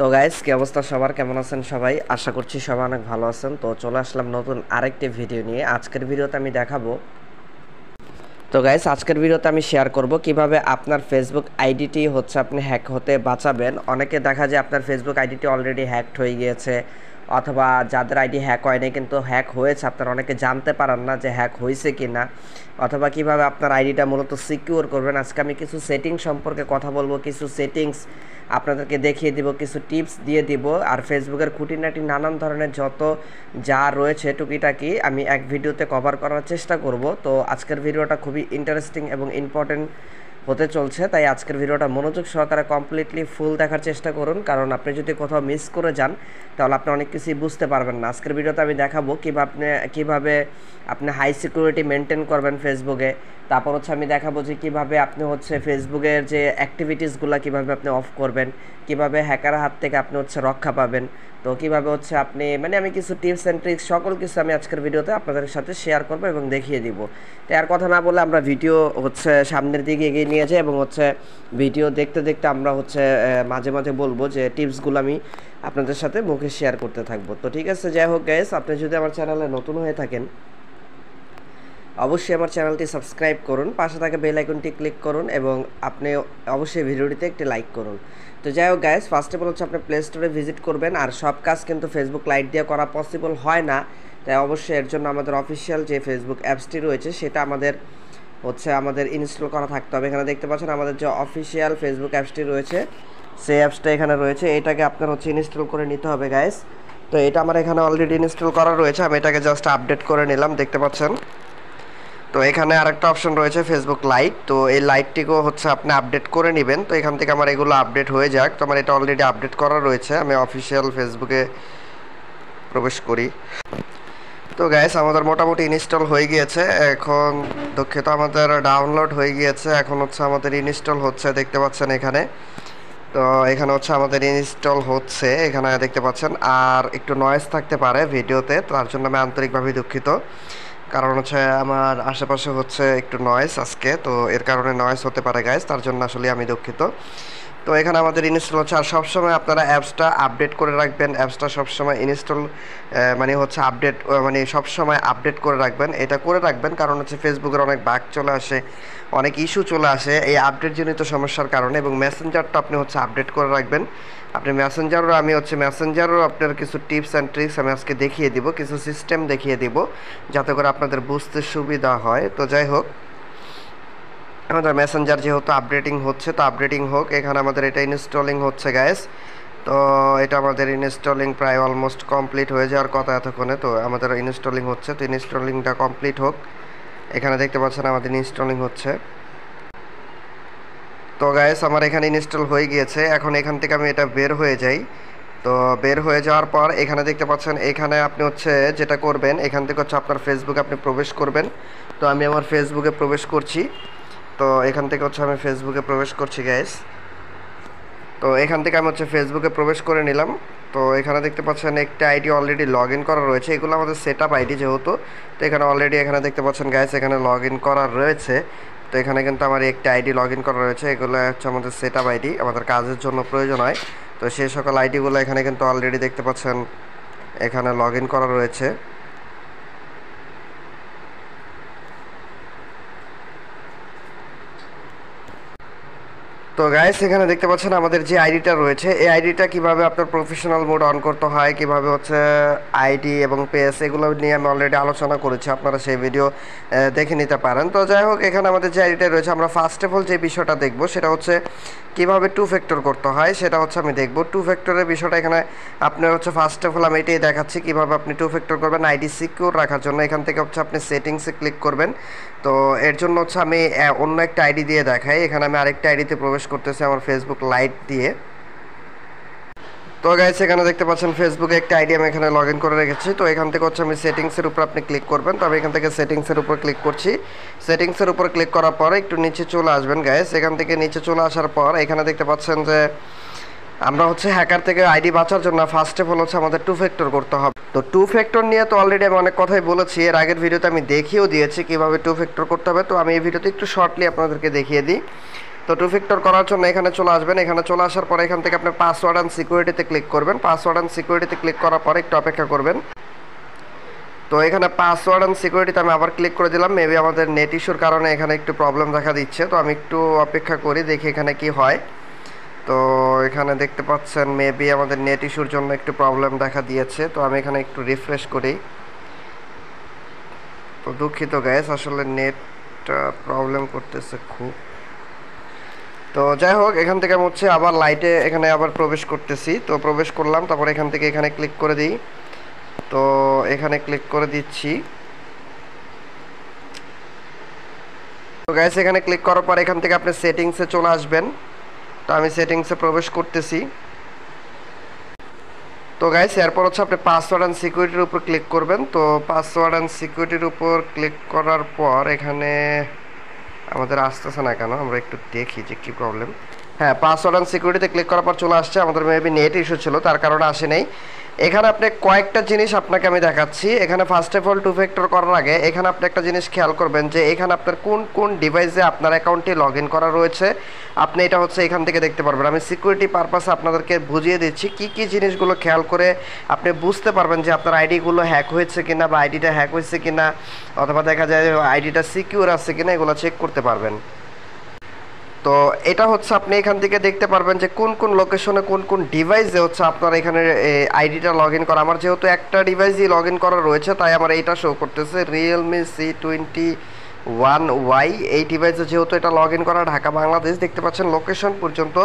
তো গাইস, কি অবস্থা সবার? কেমন আছেন সবাই? আশা করছি সবাই অনেক ভালো আছেন। তো চলে আসলাম নতুন আরেকটি ভিডিও নিয়ে। আজকের ভিডিওতে আমি দেখাবো, তো গাইস আজকের ভিডিওতে আমি শেয়ার করব কিভাবে আপনার ফেসবুক আইডিটি হচ্ছে আপনি হ্যাক হতে বাঁচাবেন। অনেকে দেখা যায় আপনার ফেসবুক আইডিটি অলরেডি হ্যাকড হয়ে গিয়েছে, অথবা যাদের আইডি হ্যাক হয়নি কিন্তু হ্যাক হয়েছে, আপনারা অনেকে জানতে পারেন না যে হ্যাক হয়েছে কি না, অথবা কিভাবে আপনার আইডিটা মূলত সিকিউর করবেন। আজকে আমি কিছু সেটিংস সম্পর্কে কথা বলবো, কিছু সেটিংস আপনাদেরকে দেখিয়ে দিব, কিছু টিপস দিয়ে দিব। আর ফেসবুকের খুঁটিনাটি নানান ধরনের যত যা রয়েছে টুকিটাকি আমি এক ভিডিওতে কভার করার চেষ্টা করব। তো আজকের ভিডিওটা খুবই ইন্টারেস্টিং এবং ইম্পর্টেন্ট হতে চলছে, তাই আজকের ভিডিওটা মনোযোগ সহকারে কমপ্লিটলি ফুল দেখার চেষ্টা করুন, কারণ আপনি যদি কোথাও মিস করে যান তাহলে আপনি অনেক কিছুই বুঝতে পারবেন না। আজকের ভিডিওতে আমি দেখাবো কিভাবে আপনি হাই সিকিউরিটি মেনটেন করবেন ফেসবুকে। তারপর হচ্ছে আমি দেখাবো যে কীভাবে আপনি হচ্ছে ফেসবুকের যে অ্যাক্টিভিটিসগুলো কীভাবে আপনি অফ করবেন, কিভাবে হ্যাকারের হাত থেকে আপনি হচ্ছে রক্ষা পাবেন। তো কীভাবে হচ্ছে আপনি আমি কিছু টিপস অ্যান্ড ট্রিক্স সকল কিছু আমি আজকের ভিডিওতে আপনাদের সাথে শেয়ার করবো এবং দেখিয়ে দিব। তো আর কথা না বলে আমরা ভিডিও হচ্ছে সামনের দিকে এগিয়ে নিয়ে যাই, এবং হচ্ছে ভিডিও দেখতে দেখতে আমরা হচ্ছে মাঝে মাঝে বলবো যে টিপসগুলো আমি আপনাদের সাথে মুখে শেয়ার করতে থাকবো। তো ঠিক আছে, যাই হোক গাইস, আপনি যদি আমার চ্যানেলে নতুন হয়ে থাকেন অবশ্যই আমার চ্যানেলটি সাবস্ক্রাইব করুন, পাশে থাকা বেল আইকনটি ক্লিক করুন, এবং আপনি অবশ্যই ভিডিওটিতে একটি লাইক করুন। তো যাই হোক গাইস, ফার্স্ট অফ অল হচ্ছে আপনি প্লে স্টোরে ভিজিট করবেন। আর সব কাজ কিন্তু ফেসবুক লাইট দিয়ে করা পসিবল হয় না, তাই অবশ্যই এর জন্য আমাদের অফিসিয়াল যে ফেসবুক অ্যাপসটি রয়েছে সেটা আমাদের ইনস্টল করা থাকতে হবে। এখানে দেখতে পাচ্ছেন আমাদের যে অফিসিয়াল ফেসবুক অ্যাপসটি রয়েছে সেই অ্যাপসটা এখানে রয়েছে, এটাকে আপনার হচ্ছে ইনস্টল করে নিতে হবে গাইস। তো এটা আমার এখানে অলরেডি ইনস্টল করা রয়েছে, আমি এটাকে জাস্ট আপডেট করে নিলাম, দেখতে পাচ্ছেন। তো এখানে আরেকটা অপশন রয়েছে ফেসবুক লাইট, তো এই লাইটটিকেও হচ্ছে আপনি আপডেট করে নেবেন। তো এখান থেকে আমার এগুলো আপডেট হয়ে যাক। তো আমার এটা অলরেডি আপডেট করা রয়েছে, আমি অফিসিয়াল ফেসবুকে প্রবেশ করি। তো গাইস, আমাদের মোটামুটি ইনস্টল হয়ে গিয়েছে, এখন দুঃখিত আমাদের ডাউনলোড হয়ে গিয়েছে, এখন হচ্ছে আমাদের ইনস্টল হচ্ছে, দেখতে পাচ্ছেন এখানে। তো এখানে হচ্ছে আমাদের ইনস্টল হচ্ছে, এখানে দেখতে পাচ্ছেন। আর একটু নয়েজ থাকতে পারে ভিডিওতে, তার জন্য আমি আন্তরিকভাবে দুঃখিত, কারণ হচ্ছে আমার আশেপাশে হচ্ছে একটু নয়েজ আজকে, তো এর কারণে নয়েজ হতে পারে গাইস, তার জন্য আসলে আমি দুঃখিত। তো এখানে আমাদের ইনস্টল হচ্ছে। আর সবসময় আপনারা অ্যাপসটা আপডেট করে রাখবেন, অ্যাপসটা সবসময় ইনস্টল হচ্ছে আপডেট সবসময় আপডেট করে রাখবেন, এটা করে রাখবেন, কারণ হচ্ছে ফেসবুকের অনেক বাগ চলে আসে, অনেক ইস্যু চলে আসে এই আপডেটজনিত সমস্যার কারণে। এবং মেসেঞ্জারটা আপনি হচ্ছে আপডেট করে রাখবেন। আপনি মেসেঞ্জারও আপনার কিছু টিপস অ্যান্ড ট্রিক্স আমি আজকে দেখিয়ে দিব, কিছু সিস্টেম দেখিয়ে দিব যাতে করে আপনাদের বুঝতে সুবিধা হয়। তো যাই হোক, আমাদের মেসেঞ্জার যেহেতু আপডেটিং হচ্ছে, তো আপডেটিং হোক। এখানে আমাদের এটা ইনস্টলিং হচ্ছে গাইস। তো এটা আমাদের ইনস্টলিং প্রায় অলমোস্ট কমপ্লিট হয়ে যাওয়ার কথা এতক্ষণে, তো আমাদের ইনস্টলিং হচ্ছে। তো ইনস্টলিংটা কমপ্লিট হোক। এখানে দেখতে পাচ্ছেন আমাদের ইনস্টলিং হচ্ছে। তো গাইস, আমার এখানে ইনস্টল হয়ে গিয়েছে, এখন এখান থেকে আমি এটা বের হয়ে যাই। তো বের হয়ে যাওয়ার পর এখানে দেখতে পাচ্ছেন, এখানে আপনি হচ্ছে যেটা করবেন, এখান থেকে হচ্ছে আপনার ফেসবুকে আপনি প্রবেশ করবেন। তো আমি আমার ফেসবুকে প্রবেশ করছি। তো এখান থেকে হচ্ছে আমি ফেসবুকে প্রবেশ করছি গাইস। তো এখান থেকে আমি হচ্ছে ফেসবুকে প্রবেশ করে নিলাম। তো এখানে দেখতে পাচ্ছেন একটা আইডি অলরেডি লগ ইন করা রয়েছে, এগুলো আমাদের সেট আপ আইডি যেহেতু। তো এখানে অলরেডি এখানে দেখতে পাচ্ছেন গাইস, এখানে লগ ইন করা রয়েছে। তো এখানে কিন্তু আমার একটা আইডি লগ ইন করা রয়েছে, এগুলো হচ্ছে আমাদের সেট আপ আইডি, আমাদের কাজের জন্য প্রয়োজন হয়। তো সেই সকল আইডিগুলো এখানে কিন্তু অলরেডি দেখতে পাচ্ছেন এখানে লগ ইন করা রয়েছে। তো গাইস, এখানে দেখতে পাচ্ছেন আমাদের যে আইডিটা রয়েছে, এই আইডিটা কিভাবে আপনার প্রফেশনাল মোড অন করতে হয়, কিভাবে হচ্ছে আইডি এবং পেজ এগুলো নিয়ে আমি অলরেডি আলোচনা করেছি, আপনারা সেই ভিডিও দেখে নিতে পারেন। তো যাই হোক, এখানে আমাদের যে আইডিটা রয়েছে, আমরা ফার্স্ট অফ অল যে বিষয়টা দেখব সেটা হচ্ছে কিভাবে টু ফ্যাক্টর করতে হয়, সেটা হচ্ছে আমি দেখব। টু ফ্যাক্টরের বিষয়টা এখানে আপনার হচ্ছে ফার্স্ট অফ অল আমি এটাই দেখাচ্ছি কিভাবে আপনি টু ফ্যাক্টর করবেন আইডি সিকিউর রাখার জন্য। এখান থেকে হচ্ছে আপনি সেটিংসে ক্লিক করবেন। তো এর জন্য হচ্ছে আমি অন্য একটা আইডি দিয়ে দেখাই। এখানে আমি আরেকটা আইডিতে প্রবেশ করতেছি আমার ফেসবুক লাইট দিয়ে। তো গাইস, এখানে দেখতে পাচ্ছেন ফেসবুকে একটা আইডি আমি এখানে লগ ইন করে রেখেছি। তো এখান থেকে হচ্ছে আমি সেটিংসের উপর আপনি ক্লিক করবেন। তো আমি এখান থেকে সেটিংসের উপর ক্লিক করছি। সেটিংসের উপর ক্লিক করার পরে একটু নিচে চলে আসবেন গাইস। এখান থেকে নিচে চলে আসার পর এখানে দেখতে পাচ্ছেন যে আমরা হচ্ছে হ্যাকার থেকে আইডি বাঁচার জন্য ফার্স্ট অফ অল হচ্ছে আমাদের টু ফ্যাক্টর করতে হবে। তো টু ফ্যাক্টর নিয়ে তো অলরেডি আমি অনেক কথাই বলেছি, এর আগের ভিডিওতে আমি দেখিয়েও দিয়েছি কীভাবে টু ফ্যাক্টর করতে হবে। তো আমি এই ভিডিওতে একটু শর্টলি আপনাদেরকে দেখিয়ে দিই। তো টু ফ্যাক্টর করার জন্য এখানে চলে আসবেন। এখানে চলে আসার পরে এখান থেকে আপনি পাসওয়ার্ড অ্যান্ড সিকিউরিটিতে ক্লিক করবেন। পাসওয়ার্ড অ্যান্ড সিকিউরিটিতে ক্লিক করার পরে একটু অপেক্ষা করবেন। তো এখানে পাসওয়ার্ড অ্যান্ড সিকিউরিটিতে আমি আবার ক্লিক করে দিলাম। মেবি আমাদের নেট ইস্যুর কারণে এখানে একটু প্রবলেম দেখা দিচ্ছে, তো আমি একটু অপেক্ষা করি, দেখি এখানে কি হয়। তো এখানে দেখতে পাচ্ছেন মেবি আমাদের নেট ইস্যুর জন্য একটু প্রবলেম দেখা দিয়েছে। তো আমি এখানে একটু রিফ্রেশ করি। তো দুঃখিত গাইস, আসলে নেটটা প্রবলেম করতেছে খুব। তো যাই হোক, এখান থেকে আমি হচ্ছে আবার লাইটে এখানে আবার প্রবেশ করতেছি। তো প্রবেশ করলাম, তারপর এখান থেকে এখানে ক্লিক করে দিই। তো এখানে ক্লিক করে দিচ্ছি। তো গাইস এখানে ক্লিক করার পর এখান থেকে আপনি সেটিংসে চলে আসবেন। তো আমি সেটিংসে প্রবেশ করতেছি। তো গাইস এরপর হচ্ছে আপনি পাসওয়ার্ড অ্যান্ড সিকিউরিটির উপর ক্লিক করবেন। তো পাসওয়ার্ড অ্যান্ড সিকিউরিটির উপর ক্লিক করার পর এখানে আমাদের আসতেছে না কেন, আমরা একটু দেখি যে কী প্রবলেম। হ্যাঁ, পাসওয়ার্ড অ্যান্ড সিকিউরিটিতে ক্লিক করার পর চলে আসছে। আমাদের মেবি নেট ইস্যু ছিল, তার কারণে আসে নেই। এখানে আপনি কয়েকটা জিনিস আপনাকে আমি দেখাচ্ছি। এখানে first of all two factor করার আগে এখানে আপনি একটা জিনিস খেয়াল করবেন যে এখানে আপনার কোন কোন ডিভাইসে আপনার অ্যাকাউন্টটি লগ ইন করা রয়েছে, আপনি এটা হচ্ছে এখান থেকে দেখতে পারবেন। আমি সিকিউরিটি পারপাসে আপনাদেরকে বুঝিয়ে দিচ্ছি কি কি জিনিসগুলো খেয়াল করে আপনি বুঝতে পারবেন যে আপনার আইডিগুলো হ্যাক হয়েছে কিনা, বা আইডিটা হ্যাক হয়েছে কিনা, অথবা দেখা যায় আইডিটা সিকিউর আছে কিনা, এগুলো চেক করতে পারবেন। তো এটা হচ্ছে আপনি এখান থেকে দেখতে পারবেন যে কোন কোন লোকেশনে কোন কোন ডিভাইসে হচ্ছে আপনার এখানে আইডিটা লগ ইন করা। আমার যেহেতু একটা ডিভাইসই লগ ইন করা রয়েছে, তাই আমার এইটা শো করতেছে রিয়েলমি C21Y। এই ডিভাইসে যেহেতু এটা লগ ইন করা, ঢাকা বাংলাদেশ, দেখতে পাচ্ছেন লোকেশন পর্যন্ত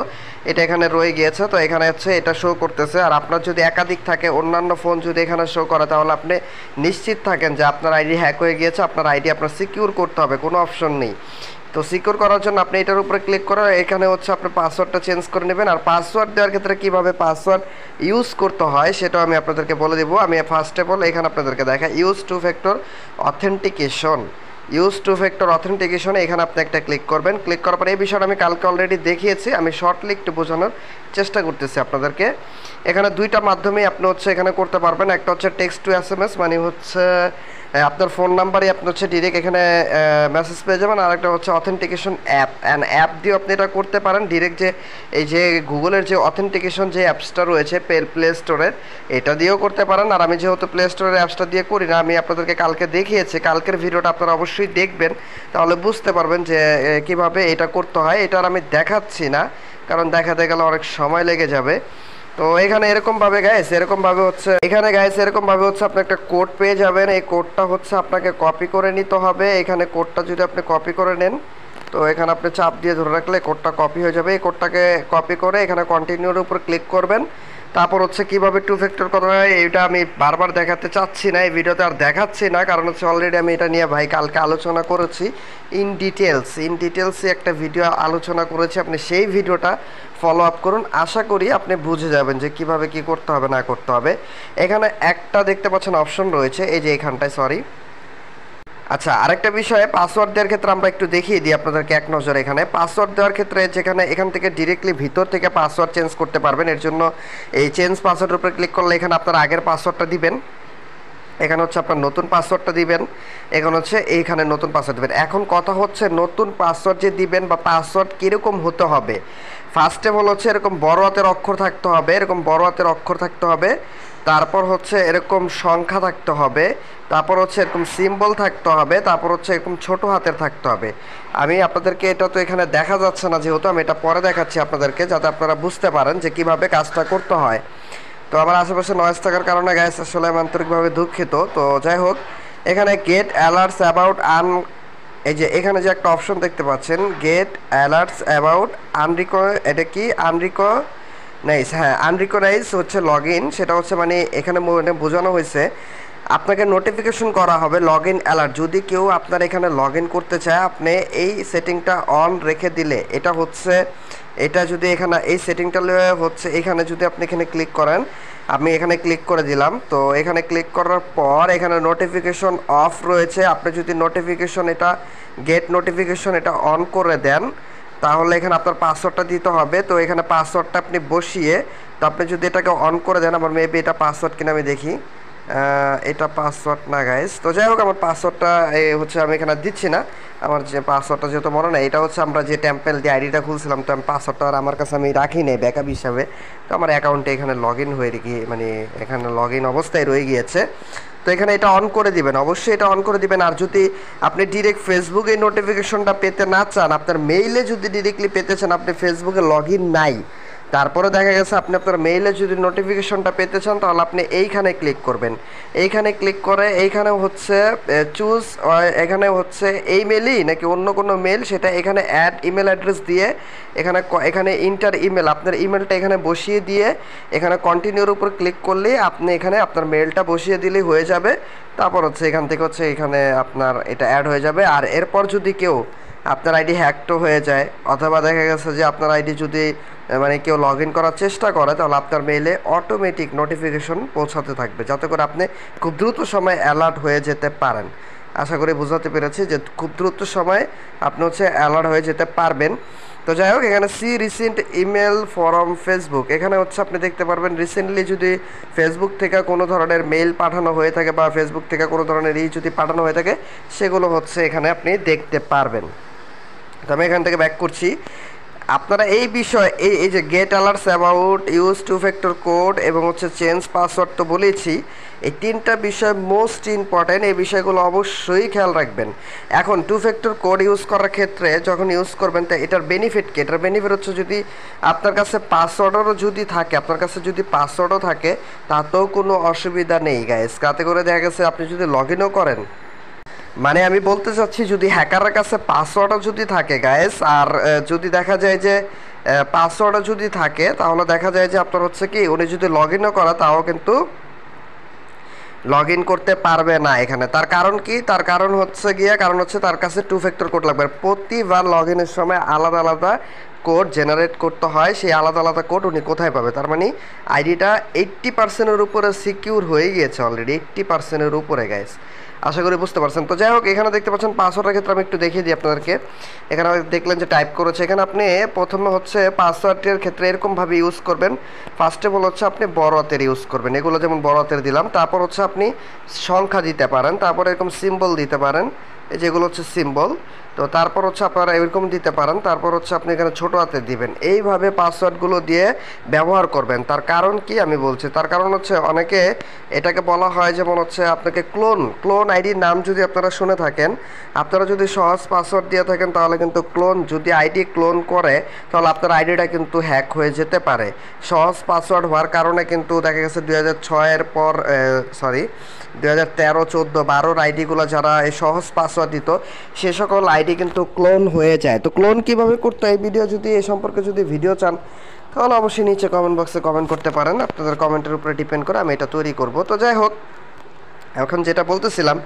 এটা এখানে রয়ে গিয়েছে। তো এখানে হচ্ছে এটা শো করতেছে। আর আপনার যদি একাধিক থাকে, অন্যান্য ফোন যদি এখানে শো করে, তাহলে আপনি নিশ্চিত থাকেন যে আপনার আইডি হ্যাক হয়ে গিয়েছে। আপনার আইডি আপনার সিকিউর করতে হবে, কোনো অপশন নেই। তো সিকিউর করার জন্য আপনি এটার উপরে ক্লিক করে এখানে হচ্ছে আপনি পাসওয়ার্ডটা চেঞ্জ করে নেবেন। আর পাসওয়ার্ড দেওয়ার ক্ষেত্রে কীভাবে পাসওয়ার্ড ইউজ করতে হয় সেটাও আমি আপনাদেরকে বলে দেবো। আমি ফার্স্ট অফ অল এখানে আপনাদেরকে দেখাই use two factor authentication. Use two factor অথেন্টিকেশনে এখানে আপনি একটা ক্লিক করবেন। ক্লিক করার পরে এই বিষয়টা আমি কালকে অলরেডি দেখিয়েছি, আমি শর্টলি একটু বোঝানোর চেষ্টা করতেছি আপনাদেরকে। এখানে দুইটা মাধ্যমেই আপনি হচ্ছে এখানে করতে পারবেন। একটা হচ্ছে টেক্সট টু SMS, মানে হচ্ছে আপনার ফোন নাম্বারে আপনি হচ্ছে ডিরেক্ট এখানে মেসেজ পেয়ে যাবেন। আর একটা হচ্ছে অথেন্টিকেশন অ্যাপ দিয়ে আপনি এটা করতে পারেন ডিরেক্ট, যে এই যে গুগলের যে অথেন্টিকেশন যে অ্যাপসটা রয়েছে প্লে স্টোরের, এটা দিয়েও করতে পারেন। আর আমি যেহেতু প্লে স্টোরের অ্যাপসটা দিয়ে করি না, আমি আপনাদেরকে কালকে দেখিয়েছি, কালকের ভিডিওটা আপনারা অবশ্যই দেখবেন, তাহলে বুঝতে পারবেন যে কিভাবে এটা করতে হয়। এটা আর আমি দেখাচ্ছি না, কারণ দেখাতে গেলে অনেক সময় লেগে যাবে। তো এখানে এরকমভাবে হচ্ছে আপনি একটা কোড পেয়ে যাবেন। এই কোডটা হচ্ছে আপনাকে কপি করে নিতে হবে। এখানে কোডটা যদি আপনি কপি করে নেন, তো এখানে আপনি চাপ দিয়ে ধরে রাখলে কোডটা কপি হয়ে যাবে। এই কোডটাকে কপি করে এখানে কন্টিনিউর উপর ক্লিক করবেন। তারপর হচ্ছে কিভাবে টু ফ্যাক্টর করা হয় এটা আমি বারবার দেখাতে চাচ্ছি না, এই ভিডিওতে আর দেখাচ্ছি না, কারণ হচ্ছে অলরেডি আমি এটা নিয়ে ভাই কালকে আলোচনা করেছি ইন ডিটেলসে একটা ভিডিও আলোচনা করেছি। আপনি সেই ভিডিওটা ফলো আপ করুন, আশা করি আপনি বুঝে যাবেন যে কিভাবে কি করতে হবে না করতে হবে। এখানে একটা দেখতে পাচ্ছেন অপশন রয়েছে, এই যে এখানটায়, সরি। আচ্ছা, আরেকটা বিষয়ে পাসওয়ার্ড দেওয়ার ক্ষেত্রে আমরা একটু দেখিয়ে দিই আপনাদেরকে এক নজর। এখানে পাসওয়ার্ড দেওয়ার ক্ষেত্রে যেখানে এখান থেকে ডিরেক্টলি ভিতর থেকে পাসওয়ার্ড চেঞ্জ করতে পারবেন। এর জন্য এই চেঞ্জ পাসওয়ার্ডের উপরে ক্লিক করলে এখানে আপনার আগের পাসওয়ার্ডটা দিবেন, এখানে হচ্ছে আপনার নতুন পাসওয়ার্ডটা দিবেন, এখানে হচ্ছে এইখানে নতুন পাসওয়ার্ড দিবেন। এখন কথা হচ্ছে নতুন পাসওয়ার্ড যে দিবেন বা পাসওয়ার্ড কীরকম হতে হবে। ফার্স্ট অফ অল হচ্ছে এরকম বড় হাতের অক্ষর থাকতে হবে, এরকম বড় হাতের অক্ষর থাকতে হবে। তারপর হচ্ছে এরকম সংখ্যা থাকতে হবে, তারপর হচ্ছে এরকম সিম্বল থাকতে হবে, তারপর হচ্ছে এরকম ছোট হাতের থাকতে হবে। আমি আপনাদেরকে এটা তো এখানে দেখা যাচ্ছে না, যেহেতু আমি এটা পরে দেখাচ্ছি আপনাদেরকে, যাতে আপনারা বুঝতে পারেন যে কিভাবে কাজটা করতে হয়। তো আমার আশেপাশে নয়েজ থাকার কারণে গাইস আসলে আমি আন্তরিকভাবে দুঃখিত। তো যাই হোক, এখানে গেট অ্যালার্টস অ্যাবাউট এই যে এখানে যে একটা অপশন দেখতে পাচ্ছেন গেট অ্যালার্টস অ্যাবাউট এটা কি আনরিকগনাইজ হচ্ছে লগ ইন। সেটা হচ্ছে মানে এখানে বোঝানো হয়েছে আপনাকে নোটিফিকেশন করা হবে লগ ইন অ্যালার্ট। যদি কেউ আপনার এখানে লগ ইন করতে চায়, আপনি এই সেটিংটা অন রেখে দিলে এটা যদি এখানে এই সেটিংটা হচ্ছে এখানে যদি আপনি এখানে ক্লিক করেন, আমি এখানে ক্লিক করে দিলাম। তো এখানে ক্লিক করার পর এখানে নোটিফিকেশন অফ রয়েছে। আপনি যদি নোটিফিকেশন এটা গেট নোটিফিকেশন এটা অন করে দেন, তাহলে এখানে আপনার পাসওয়ার্ডটা দিতে হবে। তো এখানে পাসওয়ার্ডটা আপনি বসিয়ে, তো আপনি যদি এটাকে অন করে দেন, আমার মেবি এটা পাসওয়ার্ড কিনা আমি দেখি, এটা পাসওয়ার্ড না গাইস। তো যাই হোক, আমার পাসওয়ার্ডটা হচ্ছে আমি এখানে দিচ্ছি না, আমার যে পাসওয়ার্ডটা যেহেতু মনে নেই, এটা হচ্ছে আমরা যে টেম্পেল দিয়ে আইডিটা খুলছিলাম, তো আমি পাসওয়ার্ডটা আর আমার কাছে আমি রাখি নেই ব্যাকআপ হিসাবে। তো আমার অ্যাকাউন্টে এখানে লগ ইন হয়ে গিয়ে মানে এখানে লগ ইন অবস্থায় রয়ে গিয়েছে। তো এখানে এটা অন করে দিবেন, অবশ্যই এটা অন করে দিবেন। আর যদি আপনি ডিরেক্ট ফেসবুকে এই নোটিফিকেশনটা পেতে না চান, আপনার মেইলে যদি ডিরেক্টলি পেতে চান, আপনি ফেসবুকে লগ ইন নাই, তারপরে দেখা গেছে আপনি আপনার মেইলে যদি নোটিফিকেশনটা পেতে চান, তাহলে আপনি এইখানে ক্লিক করবেন। এইখানে ক্লিক করে এইখানে হচ্ছে চুজ, এখানে হচ্ছে এই মেলই নাকি অন্য কোনো মেল, সেটা এখানে অ্যাড ইমেল অ্যাড্রেস দিয়ে এখানে ইন্টার ইমেল, আপনার ইমেলটা এখানে বসিয়ে দিয়ে এখানে কন্টিনিউর উপর ক্লিক করলে আপনি এখানে আপনার মেলটা বসিয়ে দিলেই হয়ে যাবে। তারপর হচ্ছে এখান থেকে হচ্ছে এখানে আপনার এটা অ্যাড হয়ে যাবে। আর এরপর যদি কেউ আপনার আইডি হ্যাকটো হয়ে যায়, অথবা দেখা গেছে যে আপনার আইডি যদি মানে কেউ লগ ইন করার চেষ্টা করে, তাহলে আপনার মেইলে অটোমেটিক নোটিফিকেশন পৌঁছাতে থাকবে, যাতে করে আপনি খুব দ্রুত সময় অ্যালার্ট হয়ে যেতে পারেন। আশা করি বোঝাতে পেরেছি যে খুব দ্রুত সময় আপনি হচ্ছে অ্যালার্ট হয়ে যেতে পারবেন। তো যাই হোক, এখানে see recent email from Facebook, এখানে হচ্ছে আপনি দেখতে পারবেন রিসেন্টলি যদি ফেসবুক থেকে কোনো ধরনের মেইল পাঠানো হয়ে থাকে বা ফেসবুক থেকে কোনো ধরনের যদি পাঠানো হয়ে থাকে, সেগুলো হচ্ছে এখানে আপনি দেখতে পারবেন। তো আমি এখান থেকে ব্যাক করছি। আপনারা এই বিষয় এই যে get alerts about use two factor code এবং হচ্ছে চেঞ্জ পাসওয়ার্ড তো বলেছি, এই তিনটা বিষয় মোস্ট ইম্পর্ট্যান্ট, এই বিষয়গুলো অবশ্যই খেয়াল রাখবেন। এখন টু ফ্যাক্টর কোড ইউজ করার ক্ষেত্রে যখন ইউজ করবেন, তো এটার বেনিফিট কি? এটার বেনিফিট হচ্ছে যদি আপনার কাছে পাসওয়ার্ডও যদি থাকে, আপনার কাছে যদি পাসওয়ার্ডও থাকে, তাতেও কোনো অসুবিধা নেই গাইস। তাতে করে দেখা গেছে আপনি যদি লগ ইনও করেন, মানে আমি বলতে চাচ্ছি যদি হ্যাকারের কাছে পাসওয়ার্ডও যদি থাকে গাইস, আর যদি দেখা যায় যে পাসওয়ার্ডও যদি থাকে, তাহলে দেখা যায় যে আপনার হচ্ছে কি উনি যদি লগ ইনও করে, তাও কিন্তু লগ ইন করতে পারবে না এখানে। তার কারণ কি? তার কারণ হচ্ছে তার কাছে টু ফ্যাক্টর কোড লাগবে। প্রতিবার লগ ইনের সময় আলাদা আলাদা কোড জেনারেট করতে হয়, সেই আলাদা আলাদা কোড উনি কোথায় পাবে? তার মানে আইডিটা 80%-এর উপরে সিকিউর হয়ে গিয়েছে অলরেডি, 80%-এর উপরে গাইস। আশা করি বুঝতে পারছেন। তো যাই হোক, এখানে দেখতে পাচ্ছেন পাসওয়ার্ডের ক্ষেত্রে আমি একটু দেখিয়ে দিই আপনাদেরকে। এখানে দেখলেন যে টাইপ করেছে, এখানে আপনি প্রথমে হচ্ছে পাসওয়ার্ডের ক্ষেত্রে এরকমভাবে ইউজ করবেন। ফার্স্ট অফ অল হচ্ছে আপনি বড় হাতের ইউজ করবেন, এগুলো যেমন বড় হাতের দিলাম। তারপর হচ্ছে আপনি সংখ্যা দিতে পারেন, তারপর এরকম সিম্বল দিতে পারেন, এই যেগুলো হচ্ছে সিম্বল। তো তারপর হচ্ছে আপনারা এরকম দিতে পারেন, তারপর হচ্ছে আপনি এখানে ছোটো হাতে দিবেন। এইভাবে পাসওয়ার্ডগুলো দিয়ে ব্যবহার করবেন। তার কারণ কি আমি বলছি, তার কারণ হচ্ছে অনেকে এটাকে বলা হয় যেমন হচ্ছে আপনাকে ক্লোন আইডির নাম যদি আপনারা শুনে থাকেন, আপনারা যদি সহজ পাসওয়ার্ড দিয়ে থাকেন, তাহলে কিন্তু যদি আইডি ক্লোন করে, তাহলে আপনার আইডিটা কিন্তু হ্যাক হয়ে যেতে পারে। সহজ পাসওয়ার্ড হওয়ার কারণে কিন্তু দেখা গেছে 2006-এর পর 2013, 14, 12-র আইডিগুলো যারা এই সহজ পাসওয়ার্ড দিত, সে সকল আইডি কিন্তু ক্লোন হয়ে যায়। তো ক্লোন কীভাবে করতে হয়, ভিডিও যদি এই সম্পর্কে যদি ভিডিও চান, তাহলে অবশ্যই নিচে কমেন্ট বক্সে কমেন্ট করতে পারেন। আপনাদের কমেন্টের উপরে ডিপেন্ড করে আমি এটা তৈরি করব। তো যাই হোক, এখন যেটা বলতেছিলাম,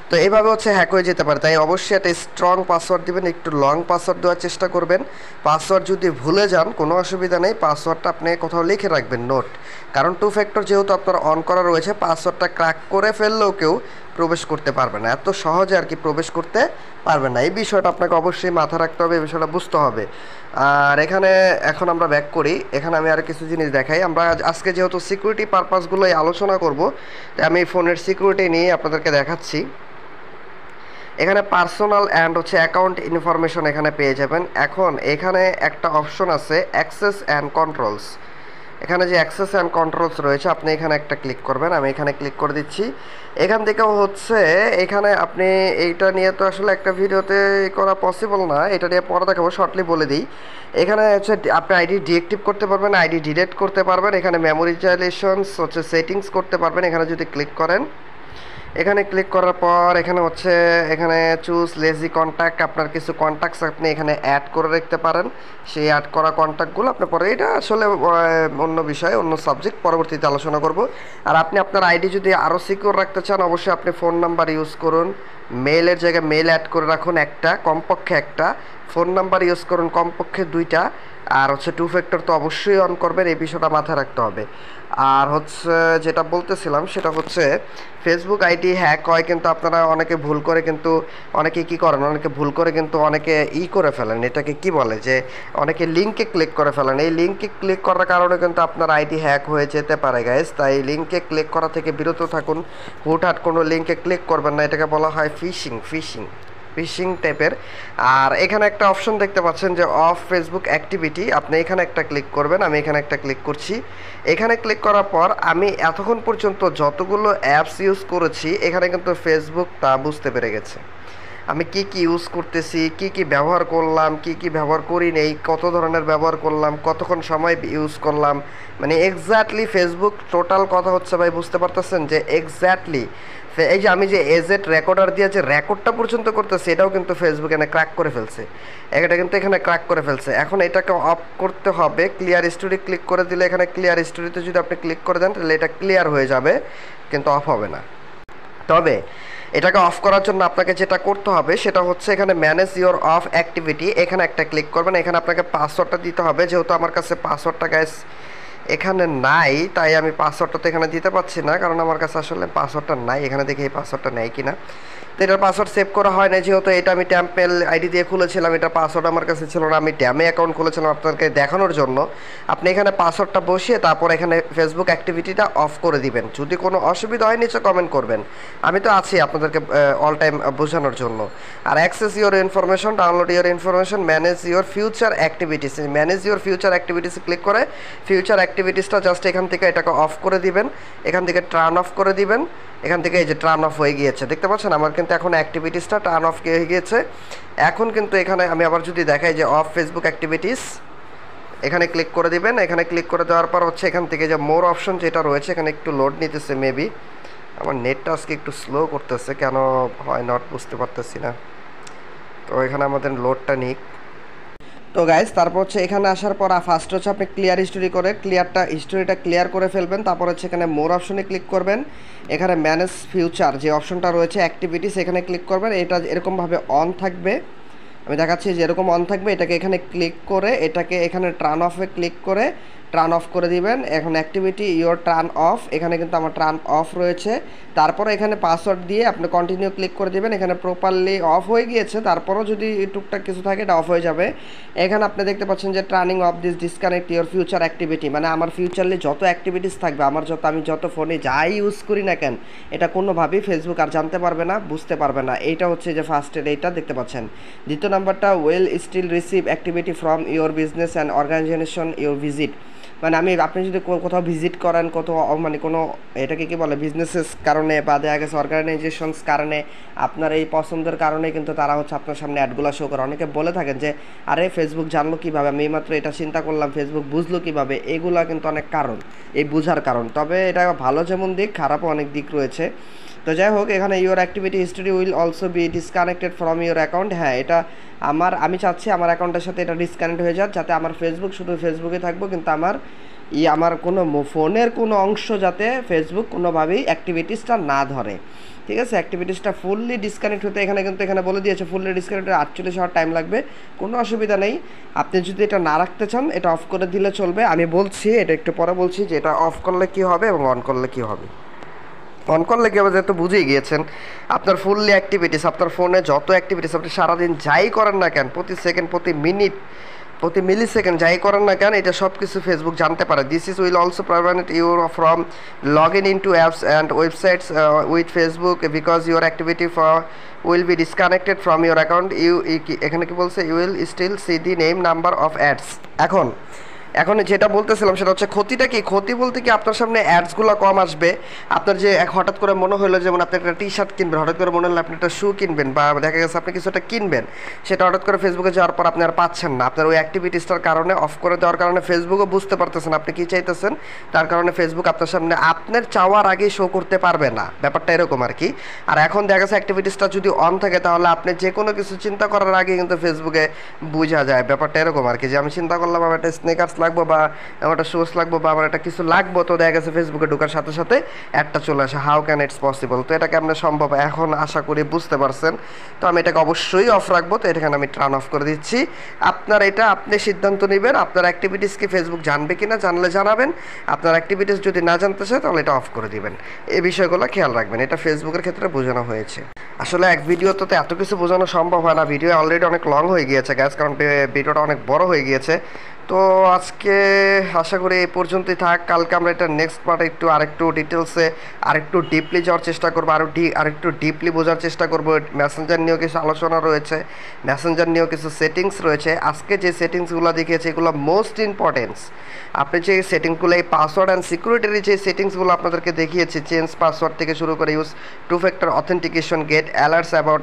তো এইভাবে হচ্ছে হ্যাক হয়ে যেতে পারে। তাই অবশ্যই একটা স্ট্রং পাসওয়ার্ড দিবেন, একটু লং পাসওয়ার্ড দেওয়ার চেষ্টা করবেন। পাসওয়ার্ড যদি ভুলে যান, কোনো অসুবিধা নেই, পাসওয়ার্ডটা আপনি কোথাও লিখে রাখবেন নোট। কারণ টু ফ্যাক্টর যেহেতু আপনার অন করা রয়েছে, পাসওয়ার্ডটা ক্র্যাক করে ফেললেও কেউ প্রবেশ করতে পারবে না, এত সহজে আর কি প্রবেশ করতে পারবে না। এই বিষয়টা আপনাকে অবশ্যই মাথায় রাখতে হবে, এই বিষয়টা বুঝতে হবে। আর এখানে এখন আমরা ব্যাক করি, এখানে আমি আর কিছু জিনিস দেখাই। আমরা আজকে যেহেতু সিকিউরিটি পারপাসগুলোই আলোচনা করব, তাই আমি ফোনের সিকিউরিটি নিয়ে আপনাদেরকে দেখাচ্ছি। এখানে পার্সোনাল অ্যান্ড হচ্ছে অ্যাকাউন্ট ইনফরমেশন এখানে পেয়ে যাবেন। এখন এখানে একটা অপশন আছে অ্যাক্সেস অ্যান্ড কন্ট্রোলস। এখানে যে অ্যাক্সেস অ্যান্ড কন্ট্রোলস রয়েছে, আপনি এখানে একটা ক্লিক করবেন। আমি এখানে ক্লিক করে দিচ্ছি। এখান থেকেও হচ্ছে এখানে আপনি এইটা নিয়ে তো আসলে একটা ভিডিওতে করা পসিবল না, এটা নিয়ে পরে দেখাবো, শর্টলি বলে দিই। এখানে হচ্ছে আপনি আইডি ডিএক্টিভ করতে পারবেন, আইডি ডিলিট করতে পারবেন, এখানে মেমোরিজাইজেশনস হচ্ছে সেটিংস করতে পারবেন। এখানে যদি ক্লিক করেন, এখানে ক্লিক করার পর এখানে হচ্ছে এখানে চুজ লেজি কন্ট্যাক্ট, আপনার কিছু কন্ট্যাক্টস আপনি এখানে অ্যাড করে রাখতে পারেন। সেই অ্যাড করা কন্ট্যাক্টগুলো আপনি পরে, এটা আসলে অন্য বিষয়, অন্য সাবজেক্ট, পরবর্তীতে আলোচনা করব। আর আপনি আপনার আইডি যদি আরও সিকিউর রাখতে চান, অবশ্যই আপনি ফোন নাম্বার ইউজ করুন, মেইলের জায়গায় মেইল অ্যাড করে রাখুন একটা, কমপক্ষে একটা ফোন নাম্বার ইউজ করুন, কমপক্ষে 2টা। আর হচ্ছে টু ফ্যাক্টর তো অবশ্যই অন করবেন, এই বিষয়টা মাথায় রাখতে হবে। আর হচ্ছে যেটা বলতেছিলাম সেটা হচ্ছে ফেসবুক আইডি হ্যাক হয়, কিন্তু আপনারা অনেকে ভুল করে কিন্তু অনেকে কী করেন, অনেকে ভুল করে কিন্তু অনেকে করে ফেলেন, এটাকে কি বলে যে অনেকে লিঙ্কে ক্লিক করে ফেলেন। এই লিঙ্কে ক্লিক করার কারণে কিন্তু আপনার আইডি হ্যাক হয়ে যেতে পারে গাইস। তাই লিঙ্কে ক্লিক করা থেকে বিরত থাকুন, হুটহাট কোনো লিঙ্কে ক্লিক করবেন না, এটাকে বলা হয় ফিশিং। ফিশিং টাইপের। আর এখানে একটা অপশন দেখতে পাচ্ছেন যে অফ ফেসবুক অ্যাক্টিভিটি, আপনি এখানে একটা ক্লিক করবেন। আমি এখানে একটা ক্লিক করছি। এখানে ক্লিক করার পর আমি এতক্ষণ পর্যন্ত যতগুলো অ্যাপস ইউজ করেছি এখানে কিন্তু ফেসবুক তা বুঝতে পেরে গেছে আমি কি কি ইউজ করতেছি, কি কি ব্যবহার করলাম, কি কি ব্যবহার করি নেই, কত ধরনের ব্যবহার করলাম, কতক্ষণ সময় ইউজ করলাম, মানে এক্স্যাক্টলি ফেসবুক টোটাল কথা হচ্ছে ভাই, বুঝতে পারতেছেন যে এক্স্যাক্টলি এই যে আমি যে এজেট রেকর্ডার দিয়ে যে রেকর্ডটা পর্যন্ত করতেছি এটাও কিন্তু ফেসবুক এখানে ক্র্যাক করে ফেলছে, এটা কিন্তু এখানে ক্র্যাক করে ফেলছে। এখন এটাকে অফ করতে হবে। ক্লিয়ার স্টোরি ক্লিক করে দিলে, এখানে ক্লিয়ার স্টোরিতে যদি আপনি ক্লিক করে দেন তাহলে এটা ক্লিয়ার হয়ে যাবে, কিন্তু অফ হবে না। তবে এটাকে অফ করার জন্য আপনাকে যেটা করতে হবে সেটা হচ্ছে এখানে ম্যানেজ ইওর অফ অ্যাক্টিভিটি, এখানে একটা ক্লিক করবেন। এখানে আপনাকে পাসওয়ার্ডটা দিতে হবে, যেহেতু আমার কাছে পাসওয়ার্ডটা গাইস এখানে নাই তাই আমি পাসওয়ার্ডটা তো এখানে দিতে পারছি না, কারণ আমার কাছে আসলে পাসওয়ার্ডটা নাই। এখানে দেখি এই পাসওয়ার্ডটা নেই কিনা। তো এটার পাসওয়ার্ড সেভ করা হয় না, যেহেতু এটা আমি ট্যাম্পমেল আইডি দিয়ে খুলেছিলাম, এটা পাসওয়ার্ড আমার কাছে ছিল না, আমি ড্যামে অ্যাকাউন্ট খুলেছিলাম আপনাদেরকে দেখানোর জন্য। আপনি এখানে পাসওয়ার্ডটা বসিয়ে তারপর এখানে ফেসবুক অ্যাক্টিভিটিটা অফ করে দিবেন। যদি কোনো অসুবিধা হয় নিচে কমেন্ট করবেন, আমি তো আছি আপনাদেরকে অল টাইম বোঝানোর জন্য। আর access your information, download your information, manage your future activities, manage your future activities click করে ফিউচার অ্যাক্টিভিটিসটা জাস্ট এখান থেকে এটাকে অফ করে দিবেন, এখান থেকে টার্ন অফ করে দিবেন। এখান থেকে এই যে টার্ন অফ হয়ে গিয়েছে, দেখতে পাচ্ছেন আমার কিন্তু এখন অ্যাক্টিভিটিসটা টার্ন অফ হয়ে গিয়েছে। এখন কিন্তু এখানে আমি আবার যদি দেখাই যে অফ ফেসবুক অ্যাক্টিভিটিস, এখানে ক্লিক করে দিবেন। এখানে ক্লিক করে দেওয়ার পর হচ্ছে এখান থেকে যে মোর অপশন যেটা রয়েছে, এখানে একটু লোড নিতেছে, মেবি আমার নেটটা আজকে একটু স্লো করতেছে, কেন হয় নট বুঝতে পারতেছি না। তো এখানে আমাদের লোডটা নিক। তো গাইজ তারপর হচ্ছে এখানে আসার পর ফার্স্ট হচ্ছে আপনি ক্লিয়ার হিস্টোরি করে হিস্টোরিটা ক্লিয়ার করে ফেলবেন। তারপর হচ্ছে এখানে মোর অপশনে ক্লিক করবেন। এখানে ম্যানেজ ফিউচার যে অপশনটা রয়েছে অ্যাক্টিভিটিস, এখানে ক্লিক করবেন। এটা এরকমভাবে অন থাকবে, আমি দেখাচ্ছি যে এরকম অন থাকবে। এটাকে এখানে ক্লিক করে এটাকে এখানে টার্ন অফে ক্লিক করে টার্ন অফ করে দিবেন। এখন অ্যাক্টিভিটি ইওর টার্ন অফ, এখানে কিন্তু আমার টার্ন অফ রয়েছে। তারপরে এখানে পাসওয়ার্ড দিয়ে আপনি কন্টিনিউ ক্লিক করে দিবেন। এখানে প্রপারলি অফ হয়ে গিয়েছে, তারপরও যদি টুকটাক কিছু থাকে এটা অফ হয়ে যাবে। এখানে আপনি দেখতে পাচ্ছেন যে turning of this disconnect your future activity, মানে আমার ফিউচারলি যত অ্যাক্টিভিটিস থাকবে, আমি যত ফোনে যাই ইউজ করি না কেন, এটা কোনোভাবেই ফেসবুক আর জানতে পারবে না, বুঝতে পারবে না। এইটা হচ্ছে যে ফার্স্টের এইটা দেখতে পাচ্ছেন। দ্বিতীয় নাম্বারটা will still receive activity from your business and organisation your visit, মানে আপনি যদি কোথাও ভিজিট করেন, মানে কোনো এটাকে কী বলে বিজনেসেস কারণে বা দেখা গেছে অর্গানাইজেশনস কারণে, আপনার এই পছন্দের কারণে কিন্তু তারা হচ্ছে আপনার সামনে অ্যাডগুলো শো করে। অনেকে বলে থাকেন যে আরে ফেসবুক জানলো কীভাবে, আমি এইমাত্র এটা চিন্তা করলাম, ফেসবুক বুঝলো কীভাবে, এগুলো কিন্তু অনেক কারণ, এই বুঝার কারণ। তবে এটা ভালো যেমন দিক, খারাপও অনেক দিক রয়েছে। তো যাই হোক, এখানে your activity history will also be disconnected from your account, হ্যাঁ এটা আমি চাচ্ছি আমার অ্যাকাউন্টের সাথে এটা ডিসকানেক্ট হয়ে যাক, যাতে আমার ফেসবুক শুধু ফেসবুকে থাকবো, কিন্তু আমার কোনো ফোনের কোনো অংশ যাতে ফেসবুক কোনোভাবেই অ্যাক্টিভিটিসটা না ধরে। ঠিক আছে, অ্যাক্টিভিটিসটা ফুললি ডিসকানেক্ট হতে এখানে বলে দিয়েছে ফুললি ডিসকানেক্ট 48 আওয়ার টাইম লাগবে, কোনো অসুবিধা নেই। আপনি যদি এটা না রাখতে চান এটা অফ করে দিলে চলবে। আমি বলছি এটা একটু পরে বলছি যে এটা অফ করলে কী হবে এবং অন করলে কী হবে। অন করলে কী হবে, যেহেতু বুঝেই গিয়েছেন, আপনার ফুললি অ্যাক্টিভিটিস, আপনার ফোনে যত অ্যাক্টিভিটিস আপনি সারাদিন যাই করেন না কেন, প্রতি সেকেন্ড, প্রতি মিনিট, প্রতি মিলি সেকেন্ড যাই করেন না কেন, এটা সব কিছু ফেসবুক জানতে পারে। This is will also prevent you from log in to apps and websites with Facebook because your activity will be disconnected from your account. এখানে কি বলছে, you will still see the name number of ads. এখন যেটা বলতেছিলাম সেটা হচ্ছে ক্ষতিটা কি, ক্ষতি বলতে কি আপনার সামনে অ্যাডসগুলো কম আসবে। আপনার যে হঠাৎ করে মনে হলো, যেমন আপনি একটা টি শার্ট কিনবেন, হঠাৎ করে মনে হলো আপনি একটা শু কিনবেন, বা দেখা গেছে আপনি কিছু একটা কিনবেন, সেটা হঠাৎ করে ফেসবুকে যাওয়ার পর আপনি আর পাচ্ছেন না, আপনার ওই অ্যাক্টিভিটিসটার কারণে অফ করে দেওয়ার কারণে ফেসবুকও বুঝতে পারতেছেন আপনি কী চাইতেছেন, তার কারণে ফেসবুক আপনার সামনে আপনার চাওয়ার আগেই শো করতে পারবে না, ব্যাপারটা এরকম আর কি। আর এখন দেখা গেছে অ্যাক্টিভিটিসটা যদি অন থাকে তাহলে আপনি যে কোনো কিছু চিন্তা করার আগে কিন্তু ফেসবুকে বোঝা যায়, ব্যাপারটা এরকম আর কি। যে আমি চিন্তা করলাম আমার একটা স্নেকার্স লাগবো, বা আমার একটা শুজ লাগবো, বা আমার একটা কিছু লাগবো, তো দেখা গেছে ফেসবুকে ঢোকার সাথে সাথে একটা চলে আসে। How can it's possible? তো এটা কেমন সম্ভব, এখন আশা করি বুঝতে পারছেন। তো আমি এটাকে অবশ্যই অফ রাখবো, তো এখানে আমি টার্ন অফ করে দিচ্ছি। আপনি সিদ্ধান্ত নেবেন আপনার অ্যাক্টিভিটিস কি ফেসবুক জানবে কিনা, জানলে জানাবেন। আপনার অ্যাক্টিভিটিস যদি না জানতে চায় তাহলে এটা অফ করে দিবেন। এই বিষয়গুলো খেয়াল রাখবেন, এটা ফেসবুকের ক্ষেত্রে বোঝানো হয়েছে। আসলে এক ভিডিওতে তো এত কিছু বোঝানো সম্ভব হয় না, ভিডিও অলরেডি অনেক লং হয়ে গিয়েছে গ্যাস, কারণ ভিডিওটা অনেক বড় হয়ে গিয়েছে। তো আজকে আশা করি এই পর্যন্তই থাক। কালকে আমরা এটা নেক্সট পার্টে আরেকটু ডিটেলসে আরেকটু ডিপলি যাওয়ার চেষ্টা করবো, আরেকটু ডিপলি বোঝার চেষ্টা করবো। মেসেঞ্জার নিয়েও কিছু আলোচনা রয়েছে, মেসেঞ্জার নিয়েও কিছু সেটিংস রয়েছে। আজকে যে সেটিংসগুলো দেখিয়েছি এগুলো মোস্ট ইম্পর্টেন্স। আপনি যে সেটিংসগুলো, এই পাসওয়ার্ড অ্যান্ড সিকিউরিটির যে সেটিংসগুলো আপনাদেরকে দেখিয়েছি, চেঞ্জ পাসওয়ার্ড থেকে শুরু করে use two factor authentication, get alerts about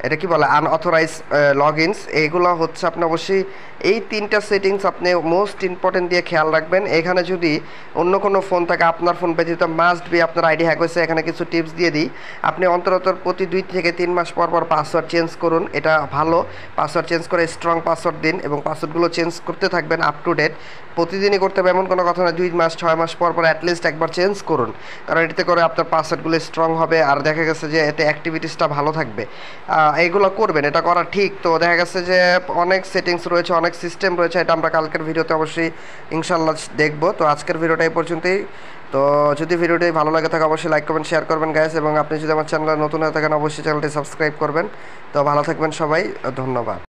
এটা কি বলে আনঅথরাইজ লগ ইনস, এইগুলো হচ্ছে আপনি অবশ্যই এই 3টা সেটিংস আপনি মোস্ট ইম্পর্টেন্ট দিয়ে খেয়াল রাখবেন। এখানে যদি অন্য কোনো ফোন থাকে, আপনার ফোন ব্যতীত মাস্ট বি আপনার আইডি হ্যাক হয়েছে, এখানে কিছু টিপস দিয়ে দিই। আপনি অন্তত প্রতি 2 থেকে 3 মাস পর পর পাসওয়ার্ড চেঞ্জ করুন, এটা ভালো। পাসওয়ার্ড চেঞ্জ করে স্ট্রং পাসওয়ার্ড দিন এবং পাসওয়ার্ডগুলো চেঞ্জ করতে থাকবেন আপ টু ডেট। প্রতিদিনই করতে হবে এমন কোনো কথা না, 2 মাস 6 মাস পর পর অ্যাটলিস্ট একবার চেঞ্জ করুন, কারণ এটাতে করে আপনার পাসওয়ার্ডগুলো স্ট্রং হবে আর দেখা গেছে যে এতে অ্যাক্টিভিটিসটা ভালো থাকবে। এইগুলো করবেন, এটা করা ঠিক। তো দেখা গেছে যে অনেক সেটিংস রয়েছে, অনেক সিস্টেম রয়েছে, এটা আমরা কালকের ভিডিওতে অবশ্যই ইনশাল্লাহ দেখবো। তো আজকের ভিডিওটা এই পর্যন্তই। তো যদি ভিডিওটি ভালো লাগে থাকে অবশ্যই লাইক করবেন, শেয়ার করবেন গাইস, এবং আপনি যদি আমার চ্যানেলে নতুন হয়ে থাকেন অবশ্যই চ্যানেলটি সাবস্ক্রাইব করবেন। তো ভালো থাকবেন সবাই, ধন্যবাদ।